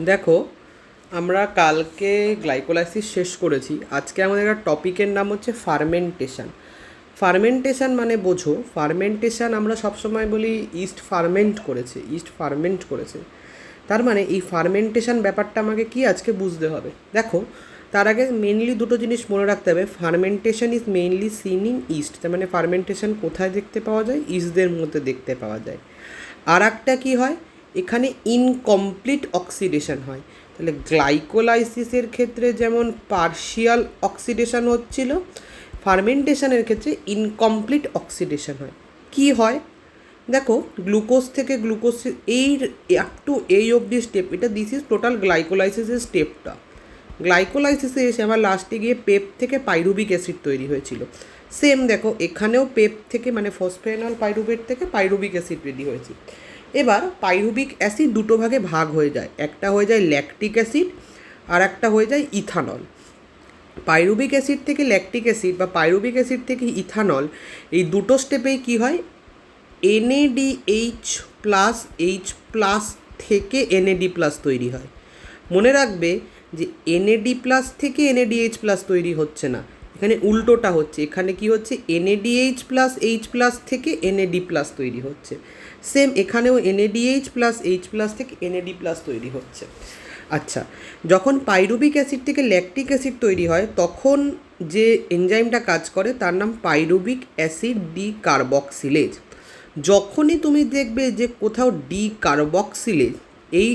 দেখো, আমরা কালকে গ্লাইকোলাইসিস শেষ করেছি। আজকে আমাদের একটা টপিকের নাম হচ্ছে ফার্মেন্টেশন। ফার্মেন্টেশন মানে বোঝো, ফার্মেন্টেশন আমরা সবসময় বলি ইস্ট ফার্মেন্ট করেছে। তার মানে এই ফার্মেন্টেশন ব্যাপারটা আমাকে কি আজকে বুঝতে হবে। দেখো, তার আগে মেনলি দুটো জিনিস মনে রাখতে হবে। Fermentation is mainly seen in east, তার মানে ফার্মেন্টেশন কোথায় দেখতে পাওয়া যায়? ইস্টদের মধ্যে দেখতে পাওয়া যায়। আর একটা কী হয়, এখানে ইনকমপ্লিট অক্সিডেশন হয়। তাহলে গ্লাইকোলাইসিসের ক্ষেত্রে যেমন পার্শিয়াল অক্সিডেশন হচ্ছিল, ফার্মেন্টেশনের ক্ষেত্রে ইনকমপ্লিট অক্সিডেশন হয়। কি হয় দেখো, গ্লুকোজ থেকে গ্লুকোজ এই আপ টু এই অবধি স্টেপ, এটা দিস ইজ টোটাল গ্লাইকোলাইসিসের স্টেপটা। গ্লাইকোলাইসিসে এসে আমার লাস্টে গিয়ে পেপ থেকে পাইরুবিক অ্যাসিড তৈরি হয়েছিল। সেম দেখো, এখানেও পেপ থেকে মানে ফসফেনল পাইরুভেট থেকে পাইরুবিক অ্যাসিড রেডি হয়েছে। এবার পাইরুবিক অ্যাসিড দুটো ভাগে ভাগ হয়ে যায়, একটা হয়ে যায় ল্যাকটিক অ্যাসিড আর একটা হয়ে যায় ইথানল। পাইরুবিক অ্যাসিড থেকে ল্যাকটিক অ্যাসিড বা পাইরুবিক অ্যাসিড থেকে ইথানল, এই দুটো স্টেপেই কী হয়, NADH প্লাস এইচ প্লাস থেকে NAD প্লাস তৈরি হয়। মনে রাখবে যে NAD প্লাস থেকে NADH প্লাস তৈরি হচ্ছে না, এখানে উল্টোটা হচ্ছে। এখানে কি হচ্ছে, NADH প্লাস এইচ প্লাস থেকে NAD প্লাস তৈরি হচ্ছে। সেম এখানেও NADH প্লাস এইচ প্লাস থেকে NAD প্লাস তৈরি হচ্ছে। আচ্ছা, যখন পাইরুবিক অ্যাসিড থেকে ল্যাকটিক অ্যাসিড তৈরি হয় তখন যে এনজাইমটা কাজ করে তার নাম পাইরুবিক অ্যাসিড ডিকার্বক্সিলেজ। যখনই তুমি দেখবে যে কোথাও ডিকার্বক্সিলেজ এই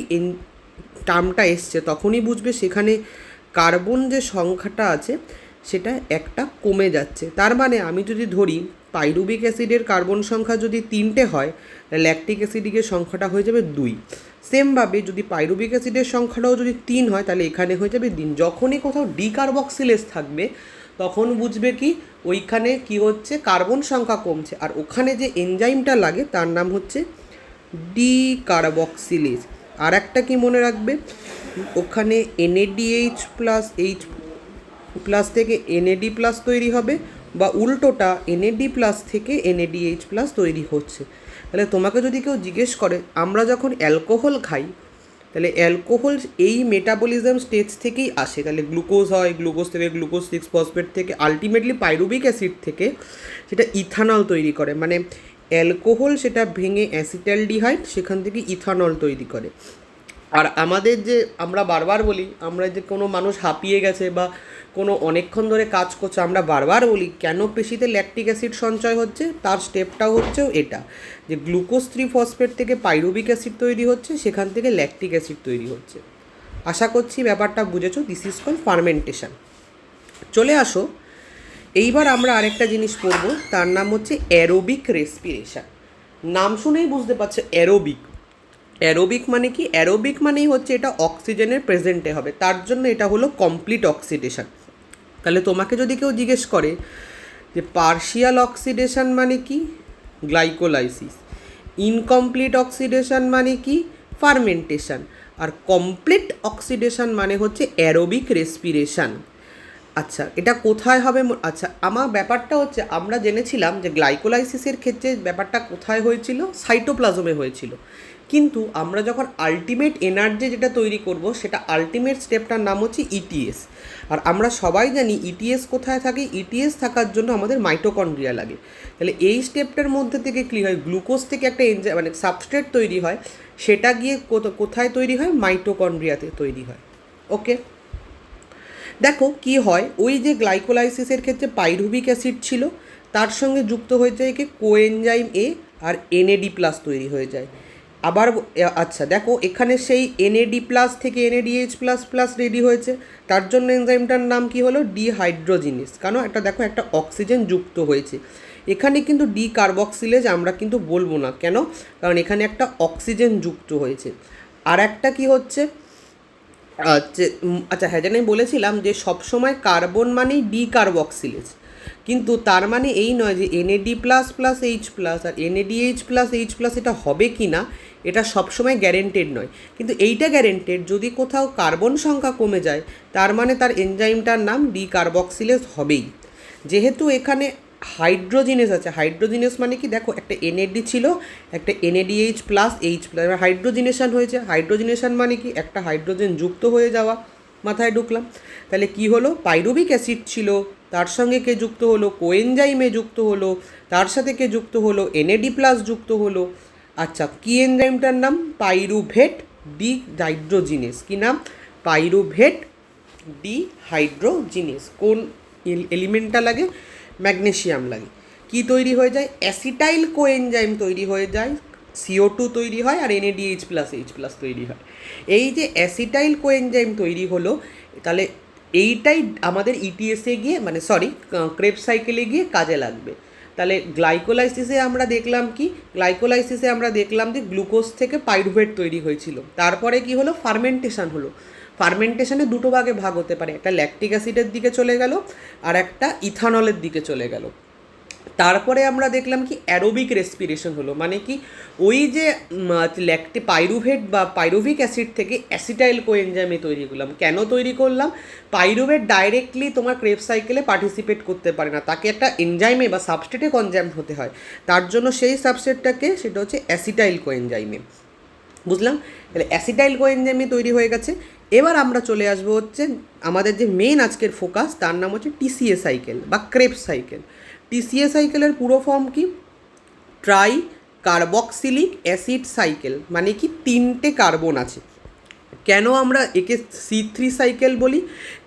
টার্মটা এসছে, তখনই বুঝবে সেখানে কার্বন যে সংখ্যাটা আছে সেটা একটা কমে যাচ্ছে। তার মানে আমি যদি ধরি পাইরুবিক অ্যাসিডের কার্বন সংখ্যা যদি 3টে হয়, ল্যাকটিক অ্যাসিডের সংখ্যাটা হয়ে যাবে 2। সেমভাবে যদি পাইরুবিক অ্যাসিডের সংখ্যাটাও যদি 3 হয়, তাহলে এখানে হয়ে যাবে 3। যখনই কোথাও ডিকার্বক্সিলেজ থাকবে তখন বুঝবে কি ওইখানে কি হচ্ছে, কার্বন সংখ্যা কমছে, আর ওখানে যে এনজাইমটা লাগে তার নাম হচ্ছে ডিকার্বক্সিলেজ। আর একটা কি মনে রাখবে, ওখানে NADH প্লাস এইচ প্লাস থেকে NAD প্লাস তৈরি হবে, বা উল্টোটা NAD প্লাস থেকে NADH প্লাস তৈরি হচ্ছে। তাহলে তোমাকে যদি কেউ জিজ্ঞেস করে আমরা যখন অ্যালকোহল খাই, তাহলে অ্যালকোহল এই মেটাবলিজম স্টেজ থেকেই আসে। তাহলে গ্লুকোজ হয়, গ্লুকোজ থেকে গ্লুকোজ 6 ফসফেট থেকে আলটিমেটলি পাইরুবিক অ্যাসিড থেকে সেটা ইথানল তৈরি করে। মানে অ্যালকোহল সেটা ভেঙে অ্যাসিটালডিহাইড, সেখান থেকে ইথানল তৈরি করে। আর আমাদের যে আমরা বারবার বলি, আমরা যে কোনো মানুষ হাঁপিয়ে গেছে বা কোনো অনেকক্ষণ ধরে কাজ করছে, আমরা বারবার বলি কেন পেশিতে ল্যাকটিক অ্যাসিড সঞ্চয় হচ্ছে, তার স্টেপটাও হচ্ছেও এটা, যে গ্লুকোজ 3 ফসফেট থেকে পাইরুবিক অ্যাসিড তৈরি হচ্ছে, সেখান থেকে ল্যাকটিক অ্যাসিড তৈরি হচ্ছে। আশা করছি ব্যাপারটা বুঝেছো। This is call fermentation. চলে আসো, এইবার আমরা আরেকটা জিনিস পড়বো, তার নাম হচ্ছে অ্যারোবিক রেসপিরেশন। নাম শুনেই বুঝতে পারছো অ্যারোবিক। অ্যারোবিক মানে কি? অ্যারোবিক মানেই হচ্ছে এটা অক্সিজেনের প্রেজেন্টে হবে, তার জন্য এটা হলো কমপ্লিট অক্সিডেশন। তাহলে তোমাকে যদি কেউ জিজ্ঞেস করে যে পার্শিয়াল অক্সিডেশন মানে কি, গ্লাইকোলাইসিস, ইনকমপ্লিট অক্সিডেশন মানে কি, ফার্মেন্টেশন, আর কমপ্লিট অক্সিডেশন মানে হচ্ছে অ্যারোবিক রেসপিরেশন। আচ্ছা, এটা কোথায় হবে? আচ্ছা, আমার ব্যাপারটা হচ্ছে আমরা জেনেছিলাম যে গ্লাইকোলাইসিসের ক্ষেত্রে ব্যাপারটা কোথায় হয়েছিল, সাইটোপ্লাজমে হয়েছিল। কিন্তু আমরা যখন আলটিমেট এনার্জি যেটা তৈরি করব, সেটা আলটিমেট স্টেপটার নাম হচ্ছে ইটিএস। আর আমরা সবাই জানি ইটিএস কোথায় থাকে। ইটিএস থাকার জন্য আমাদের মাইটোকন্ড্রিয়া লাগে। তাহলে এই স্টেপটার মধ্যে থেকে কী হয়, গ্লুকোজ থেকে একটা মানে সাবস্ট্রেট তৈরি হয়, সেটা গিয়ে কোথায় তৈরি হয়, মাইটোকন্ড্রিয়াতে তৈরি হয়। ওকে, দেখো কি হয়, ওই যে গ্লাইকোলাইসিসের ক্ষেত্রে পাইরুবিক অ্যাসিড ছিল, তার সঙ্গে যুক্ত হয়ে যায় কি কোএনজাইম এ, আর NAD প্লাস তৈরি হয়ে যায়। আবার আচ্ছা দেখো, এখানে সেই NAD প্লাস থেকে NADH প্লাস প্লাস রেডি হয়েছে, তার জন্য এনজাইমটার নাম কি হলো, ডিহাইড্রোজিনেস। কারণ একটা দেখো, একটা অক্সিজেন যুক্ত হয়েছে। এখানে কিন্তু ডিকার্বক্সিলেজ আমরা কিন্তু বলবো না, কেন? কারণ এখানে একটা অক্সিজেন যুক্ত হয়েছে। আর একটা কি হচ্ছে, আচ্ছা হ্যাঁ, জানি বলেছিলাম যে সবসময় কার্বন মানেই ডিকার্বক্সিলেজ, কিন্তু তার মানে এই নয় যে NAD plus plus H plus আর NADH প্লাস এইচ প্লাস এটা হবে কি না, এটা সবসময় গ্যারেন্টেড নয়। কিন্তু এইটা গ্যারেন্টেড, যদি কোথাও কার্বন সংখ্যা কমে যায়, তার মানে তার এনজাইমটার নাম ডিকার্বক্সিলেজ হবেই। যেহেতু এখানে হাইড্রোজিনেস আছে। হাইড্রোজিনেস মানে কি, দেখো একটা এনএডি ছিল, একটা এনএডিএইচ প্লাস এইচ প্লাস, এবার হাইড্রোজিনেশন হয়েছে। হাইড্রোজিনেশন মানে কি, একটা হাইড্রোজেন যুক্ত হয়ে যাওয়া। মাথায় ঢুকলাম? তাহলে কি হলো, পাইরুভিক অ্যাসিড ছিল, তার সঙ্গে কে যুক্ত হলো, কোএনজাইমে যুক্ত হলো, তার সাথে কে যুক্ত হলো, এনএডি প্লাস যুক্ত হলো। আচ্ছা, কি এনজাইমটার নাম, পাইরুভেট ডিহাইড্রোজিনেস। কি নাম, পাইরুভেট ডিহাইড্রোজিনেস। কোন এলিমেন্টটা লাগে, ম্যাগনেসিয়াম লাগে। কি তৈরি হয়ে যায়, অ্যাসিটাইল কোএনজাইম তৈরি হয়ে যায়, CO2 তৈরি হয়, আর NADH প্লাস H প্লাস তৈরি হয়। এই যে অ্যাসিটাইল কোএনজাইম তৈরি হলো, তাহলে এইটাই আমাদের ইটিএসে গিয়ে, মানে সরি, ক্রেবস সাইকেলে গিয়ে কাজে লাগবে। তাহলে গ্লাইকোলাইসিসে আমরা দেখলাম কি, গ্লাইকোলাইসিসে আমরা দেখলাম যে গ্লুকোজ থেকে পাইরুভেট তৈরি হয়েছিল। তারপরে কি হলো, ফার্মেন্টেশন হলো। ফার্মেন্টেশনে দুটো ভাগে ভাগ হতে পারে, একটা ল্যাকটিক অ্যাসিডের দিকে চলে গেল, আর একটা ইথানলের দিকে চলে গেল। তারপরে আমরা দেখলাম কি, অ্যারোবিক রেসপিরেশন হলো। মানে কি, ওই যে পাইরুভেট বা পাইরুভিক অ্যাসিড থেকে অ্যাসিটাইল কোএনজাইমে তৈরি করলাম। কেন তৈরি করলাম, পাইরুভেট ডাইরেক্টলি তোমার ক্রেবস সাইকেলে পার্টিসিপেট করতে পারে না, তাকে একটা এনজাইমে বা সাবস্ট্রেটে কনজাইম হতে হয়। তার জন্য সেই সাবস্ট্রেটটাকে, সেটা হচ্ছে অ্যাসিটাইল কোএনজাইমে। বুঝলাম? তাহলে অ্যাসিটাইল কোএনজাইমে তৈরি হয়ে গেছে। এবার আমরা চলে আসবো হচ্ছে আমাদের যে মেন আজকের ফোকাস, তার নাম হচ্ছে TCA সাইকেল বা ক্রেবস সাইকেল। TCA সাইকেলের পুরো ফর্ম কি, ট্রাই কার্বক্সিলিক অ্যাসিড সাইকেল। মানে কি, তিনটে কার্বন আছে। কেন আমরা একে C3 সাইকেল বলি,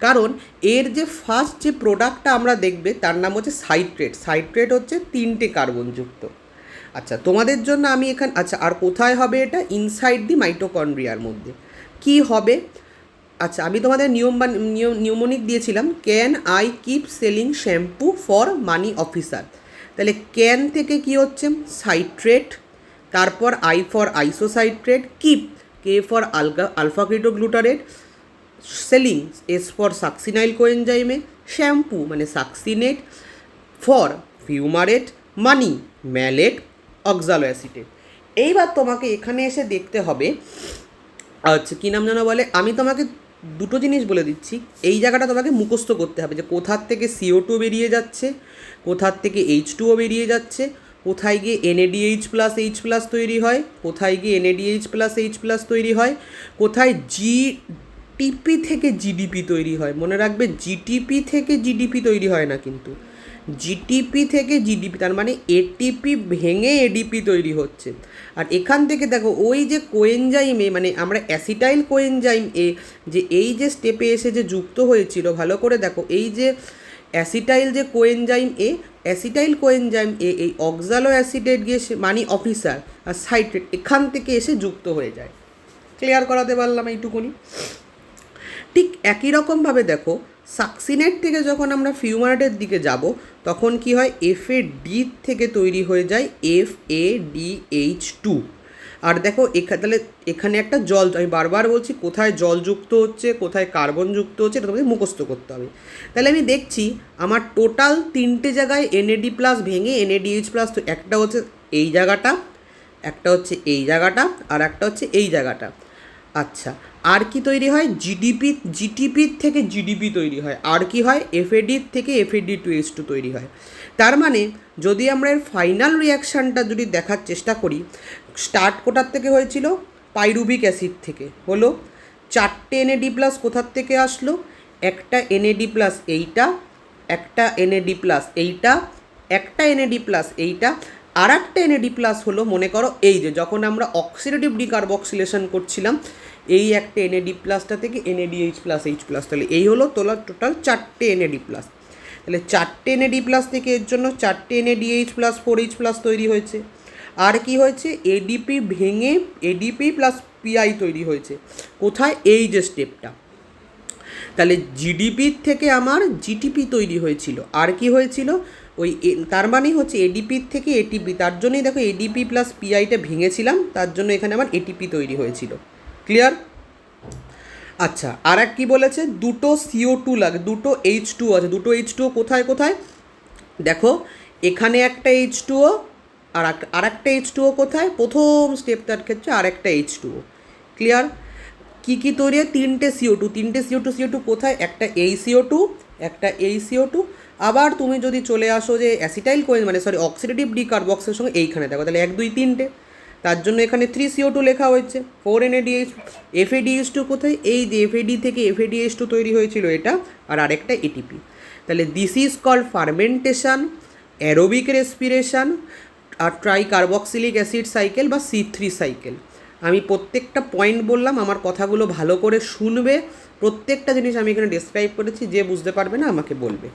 কারণ এর যে ফার্স্ট যে প্রোডাক্টটা আমরা দেখবে তার নাম হচ্ছে সাইট্রেট। সাইট্রেট হচ্ছে তিনটে কার্বনযুক্ত। আচ্ছা, তোমাদের জন্য আমি এখানে, আচ্ছা, আর কোথায় হবে এটা, ইনসাইড দি মাইটোকন্ড্রিয়ার মধ্যে। কি হবে, আচ্ছা, আমি তোমাদের নিউমোনিক দিয়েছিলাম, can I keep selling shampoo for money officer. তাহলে ক্যান থেকে কি হচ্ছে, সাইট্রেট, তারপর I for isocitrate, keep, K for alpha ketoglutarate, selling, S for succinyl কোএনজাইমে, শ্যাম্পু মানে succinate, for fumarate, money malate, oxaloacetate. এইবার তোমাকে এখানে এসে দেখতে হবে, আচ্ছা, কী নাম যেন বলে, আমি তোমাকে দুটো জিনিস বলে দিচ্ছি, এই জায়গাটা তোমাকে মুখস্থ করতে হবে যে কোথার থেকে CO2 বেরিয়ে যাচ্ছে, কোথার থেকে H2O বেরিয়ে যাচ্ছে, কোথায় গিয়ে NADH প্লাস H প্লাস তৈরি হয়, কোথায় গিয়ে NADH প্লাস H প্লাস তৈরি হয়, কোথায় GTP থেকে GDP তৈরি হয়। মনে রাখবে, GTP থেকে GDP তৈরি হয় না কিন্তু, GTP থেকে GDP, তার মানে ATP ভেঙে ADP তৈরি হচ্ছে। আর এখান থেকে দেখো, ওই যে কোএনজাইমে, মানে আমরা অ্যাসিটাইল কোএনজাইম এ যে এই যে স্টেপে এসে যে যুক্ত হয়েছিল, ভালো করে দেখো, এই যে অ্যাসিটাইল যে কোএনজাইম এ, অ্যাসিটাইল কোএনজাইম এ এই অক্সালো অ্যাসিডেট গিয়ে মানি অফিসার আর সাইট্রেট এখান থেকে এসে যুক্ত হয়ে যায়। ক্লিয়ার করাতে পারলাম এইটুকুনি? ঠিক একই রকমভাবে দেখো, সাকসিনেট থেকে যখন আমরা ফিউমারেটের দিকে যাব, তখন কি হয়, FAD থেকে তৈরি হয়ে যায় FADH2। আর দেখো তাহলে এখানে একটা জল, আমি বারবার বলছি কোথায় জল যুক্ত হচ্ছে, কোথায় কার্বন যুক্ত হচ্ছে, এটা তোমাকে মুখস্থ করতে হবে। তাহলে আমি দেখছি আমার টোটাল তিনটে জায়গায় NAD প্লাস ভেঙে NADH প্লাস, তো একটা হচ্ছে এই জায়গাটা, একটা হচ্ছে এই জায়গাটা, আর একটা হচ্ছে এই জায়গাটা। আচ্ছা, আর কি তৈরি হয়, GTP থেকে GDP তৈরি হয়। আর কি হয়, FAD থেকে FAD2H2 তৈরি হয়। তার মানে যদি আমরা এর ফাইনাল রিয়াকশানটা যদি দেখার চেষ্টা করি, স্টার্ট কোটার থেকে হয়েছিল, পাইরুভিক অ্যাসিড থেকে হলো, 4টে NAD প্লাস কোথার থেকে আসলো, একটা NAD প্লাস এইটা, একটা NAD প্লাস এইটা, একটা NAD প্লাস এইটা, আর একটা NAD প্লাস হলো, মনে করো এই যে যখন আমরা অক্সিডেটিভ ডিকার্বক্সিলেশন করছিলাম, এই একটা NAD প্লাসটা থেকে NADH প্লাস H প্লাস, তাহলে এই হলো তোলার টোটাল 4টে NAD প্লাস। তাহলে 4টে NAD প্লাস থেকে এর জন্য 4টে NADH প্লাস 4H প্লাস তৈরি হয়েছে। আর কি হয়েছে, ADP ভেঙে ADP প্লাস PI তৈরি হয়েছে। কোথায়, এই যে স্টেপটা। তাহলে GDP থেকে আমার GTP তৈরি হয়েছিল। আর কি হয়েছিল, ওই তার মানে হচ্ছে ADP থেকে ATP, তার জন্যই দেখো ADP প্লাস PIটা ভেঙেছিলাম, তার জন্য এখানে আমার ATP তৈরি হয়েছিল। ক্লিয়ার? আচ্ছা, আর এক কী বলেছে, দুটো CO2 লাগে, দুটো H2 আছে, দুটো H2 কোথায় কোথায় দেখো, এখানে একটা H2O, আর একটা H2O কোথায়, প্রথম স্টেপটার ক্ষেত্রে আর একটা H2O। ক্লিয়ার? কী তৈরি হয়, তিনটে CO2 কোথায়, একটা এই CO2, একটা এই CO2, আবার তুমি যদি চলে আসো যে অ্যাসিটাইল কোয়েন মানে অক্সিডেটিভ ডিকার্বক্সের সঙ্গে এইখানে দেখো, তাহলে 1 2 3টে, তার জন্য এখানে 3CO2 লেখা হয়েছে, 4NADH। FADH2 কোথায়? এই যে FAD থেকে FADH2 তৈরি হয়েছিল এটা, আর আরেকটা ATP। তাহলে this is called fermentation, aerobic respiration, আর ট্রাইকার্বক্সিলিক অ্যাসিড সাইকেল বা C3 সাইকেল। আমি প্রত্যেকটা পয়েন্ট বললাম, আমার কথাগুলো ভালো করে শুনবে, প্রত্যেকটা জিনিস আমি এখানে ডেসক্রাইব করেছি, যে বুঝতে পারবে না আমাকে বলবে।